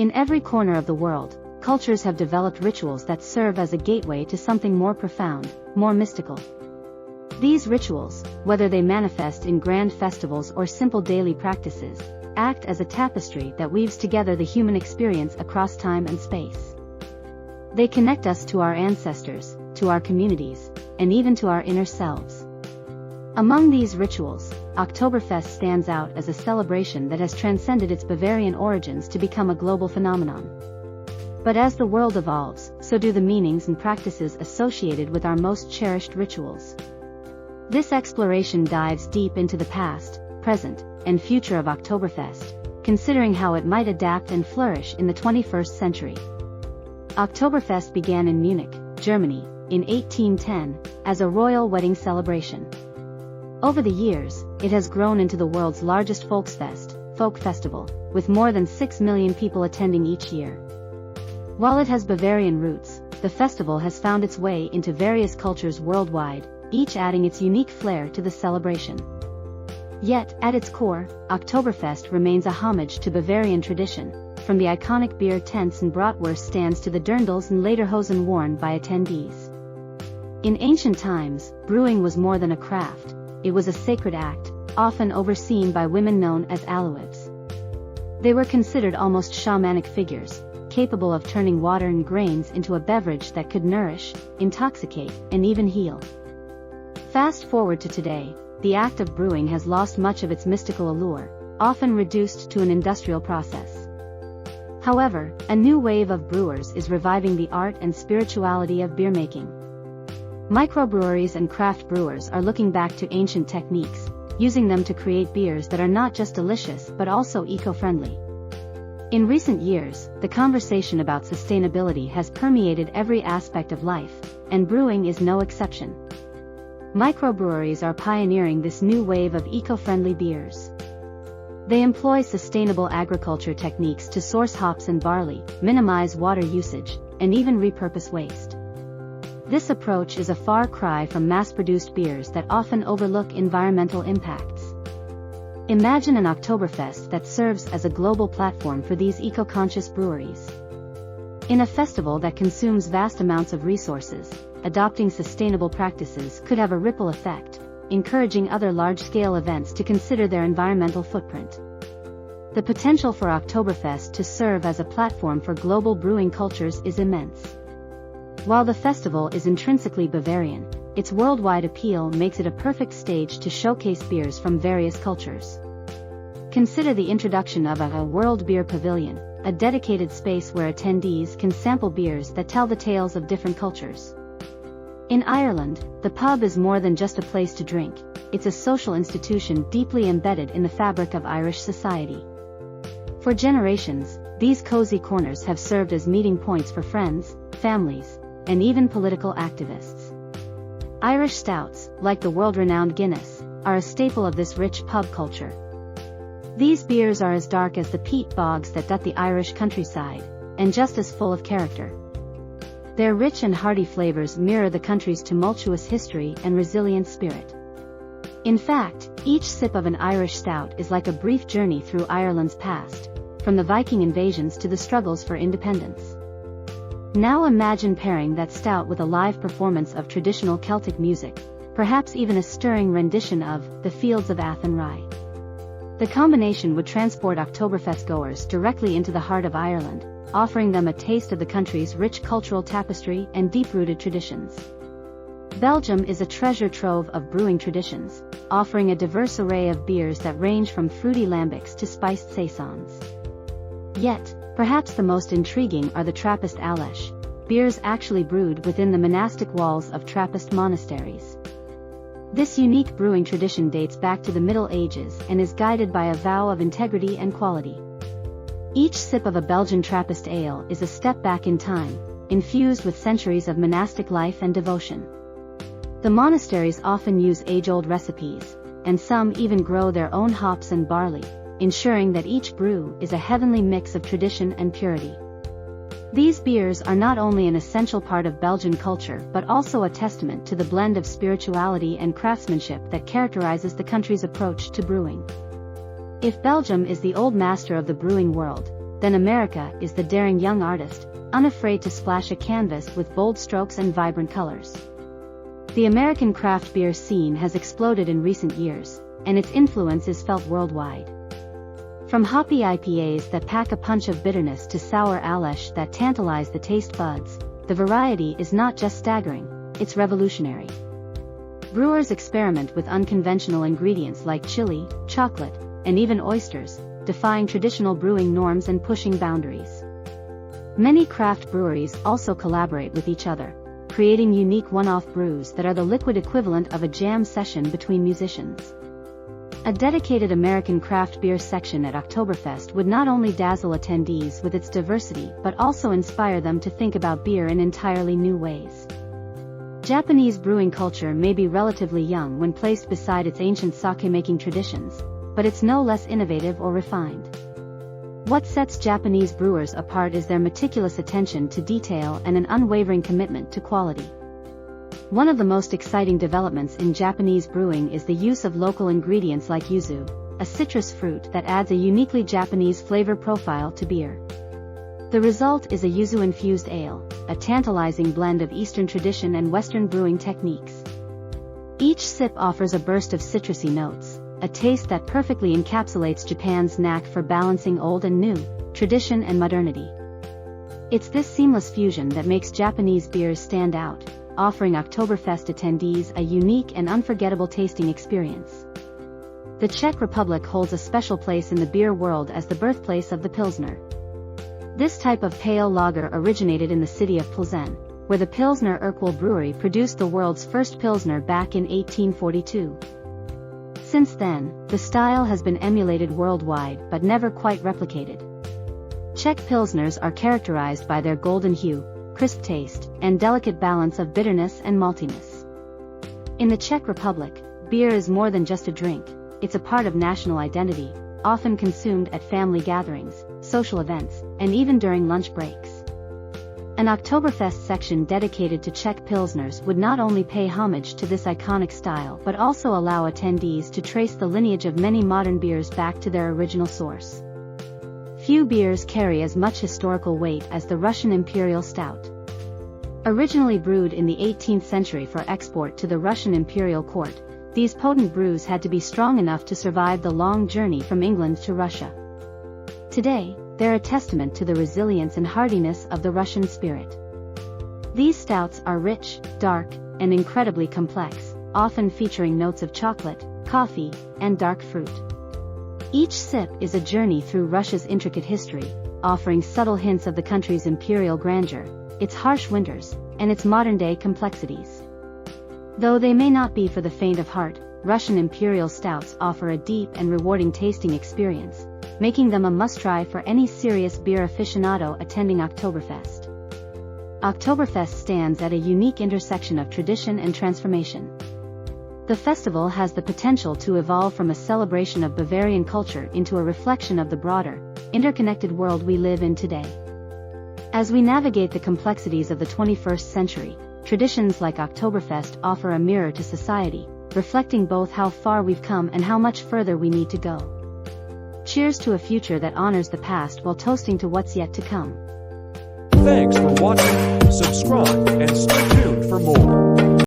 In every corner of the world, cultures have developed rituals that serve as a gateway to something more profound, more mystical. These rituals, whether they manifest in grand festivals or simple daily practices, act as a tapestry that weaves together the human experience across time and space. They connect us to our ancestors, to our communities, and even to our inner selves. Among these rituals, Oktoberfest stands out as a celebration that has transcended its Bavarian origins to become a global phenomenon. But as the world evolves, so do the meanings and practices associated with our most cherished rituals. This exploration dives deep into the past, present, and future of Oktoberfest, considering how it might adapt and flourish in the 21st century. Oktoberfest began in Munich, Germany, in 1810, as a royal wedding celebration. Over the years, it has grown into the world's largest folk festival, with more than 6 million people attending each year. While it has Bavarian roots, the festival has found its way into various cultures worldwide, each adding its unique flair to the celebration. Yet, at its core, Oktoberfest remains a homage to Bavarian tradition, from the iconic beer tents and bratwurst stands to the dirndls and lederhosen worn by attendees. In ancient times, brewing was more than a craft. It was a sacred act, often overseen by women known as alewives. They were considered almost shamanic figures, capable of turning water and grains into a beverage that could nourish, intoxicate, and even heal. Fast forward to today, the act of brewing has lost much of its mystical allure, often reduced to an industrial process. However, a new wave of brewers is reviving the art and spirituality of beer making. Microbreweries and craft brewers are looking back to ancient techniques, using them to create beers that are not just delicious but also eco-friendly. In recent years, the conversation about sustainability has permeated every aspect of life, and brewing is no exception. Microbreweries are pioneering this new wave of eco-friendly beers. They employ sustainable agriculture techniques to source hops and barley, minimize water usage, and even repurpose waste. This approach is a far cry from mass-produced beers that often overlook environmental impacts. Imagine an Oktoberfest that serves as a global platform for these eco-conscious breweries. In a festival that consumes vast amounts of resources, adopting sustainable practices could have a ripple effect, encouraging other large-scale events to consider their environmental footprint. The potential for Oktoberfest to serve as a platform for global brewing cultures is immense. While the festival is intrinsically Bavarian, its worldwide appeal makes it a perfect stage to showcase beers from various cultures. Consider the introduction of a World Beer Pavilion, a dedicated space where attendees can sample beers that tell the tales of different cultures. In Ireland, the pub is more than just a place to drink, it's a social institution deeply embedded in the fabric of Irish society. For generations, these cozy corners have served as meeting points for friends, families, and even political activists. Irish stouts, like the world-renowned Guinness, are a staple of this rich pub culture. These beers are as dark as the peat bogs that dot the Irish countryside, and just as full of character. Their rich and hearty flavors mirror the country's tumultuous history and resilient spirit. In fact, each sip of an Irish stout is like a brief journey through Ireland's past, from the Viking invasions to the struggles for independence. Now imagine pairing that stout with a live performance of traditional Celtic music, perhaps even a stirring rendition of The Fields of Athenry. The combination would transport Oktoberfest goers directly into the heart of Ireland, offering them a taste of the country's rich cultural tapestry and deep-rooted traditions. Belgium is a treasure trove of brewing traditions, offering a diverse array of beers that range from fruity lambics to spiced saisons. Yet, perhaps the most intriguing are the Trappist Alesh, beers actually brewed within the monastic walls of Trappist monasteries. This unique brewing tradition dates back to the Middle Ages and is guided by a vow of integrity and quality. Each sip of a Belgian Trappist ale is a step back in time, infused with centuries of monastic life and devotion. The monasteries often use age-old recipes, and some even grow their own hops and barley, ensuring that each brew is a heavenly mix of tradition and purity. These beers are not only an essential part of Belgian culture but also a testament to the blend of spirituality and craftsmanship that characterizes the country's approach to brewing. If Belgium is the old master of the brewing world, then America is the daring young artist, unafraid to splash a canvas with bold strokes and vibrant colors. The American craft beer scene has exploded in recent years, and its influence is felt worldwide. From hoppy IPAs that pack a punch of bitterness to sour Alesh that tantalize the taste buds, the variety is not just staggering, it's revolutionary. Brewers experiment with unconventional ingredients like chili, chocolate, and even oysters, defying traditional brewing norms and pushing boundaries. Many craft breweries also collaborate with each other, creating unique one-off brews that are the liquid equivalent of a jam session between musicians. A dedicated American craft beer section at Oktoberfest would not only dazzle attendees with its diversity but also inspire them to think about beer in entirely new ways. Japanese brewing culture may be relatively young when placed beside its ancient sake-making traditions, but it's no less innovative or refined. What sets Japanese brewers apart is their meticulous attention to detail and an unwavering commitment to quality. One of the most exciting developments in Japanese brewing is the use of local ingredients like yuzu, a citrus fruit that adds a uniquely Japanese flavor profile to beer. The result is a yuzu-infused ale, a tantalizing blend of Eastern tradition and Western brewing techniques. Each sip offers a burst of citrusy notes, a taste that perfectly encapsulates Japan's knack for balancing old and new, tradition and modernity. It's this seamless fusion that makes Japanese beers stand out, offering Oktoberfest attendees a unique and unforgettable tasting experience. The Czech Republic holds a special place in the beer world as the birthplace of the Pilsner. This type of pale lager originated in the city of Plzeň, where the Pilsner Urquell brewery produced the world's first Pilsner back in 1842. Since then, the style has been emulated worldwide but never quite replicated. Czech Pilsners are characterized by their golden hue, crisp taste, and delicate balance of bitterness and maltiness. In the Czech Republic, beer is more than just a drink, it's a part of national identity, often consumed at family gatherings, social events, and even during lunch breaks. An Oktoberfest section dedicated to Czech Pilsners would not only pay homage to this iconic style but also allow attendees to trace the lineage of many modern beers back to their original source. Few beers carry as much historical weight as the Russian Imperial Stout. Originally brewed in the 18th century for export to the Russian imperial court, these potent brews had to be strong enough to survive the long journey from England to Russia. Today, they're a testament to the resilience and hardiness of the Russian spirit. These stouts are rich, dark, and incredibly complex, often featuring notes of chocolate, coffee, and dark fruit. Each sip is a journey through Russia's intricate history, offering subtle hints of the country's imperial grandeur, its harsh winters, and its modern-day complexities. Though they may not be for the faint of heart, Russian imperial stouts offer a deep and rewarding tasting experience, making them a must-try for any serious beer aficionado attending Oktoberfest. Oktoberfest stands at a unique intersection of tradition and transformation. The festival has the potential to evolve from a celebration of Bavarian culture into a reflection of the broader, interconnected world we live in today. As we navigate the complexities of the 21st century, traditions like Oktoberfest offer a mirror to society, reflecting both how far we've come and how much further we need to go. Cheers to a future that honors the past while toasting to what's yet to come. Thanks for watching. Subscribe and stay tuned for more.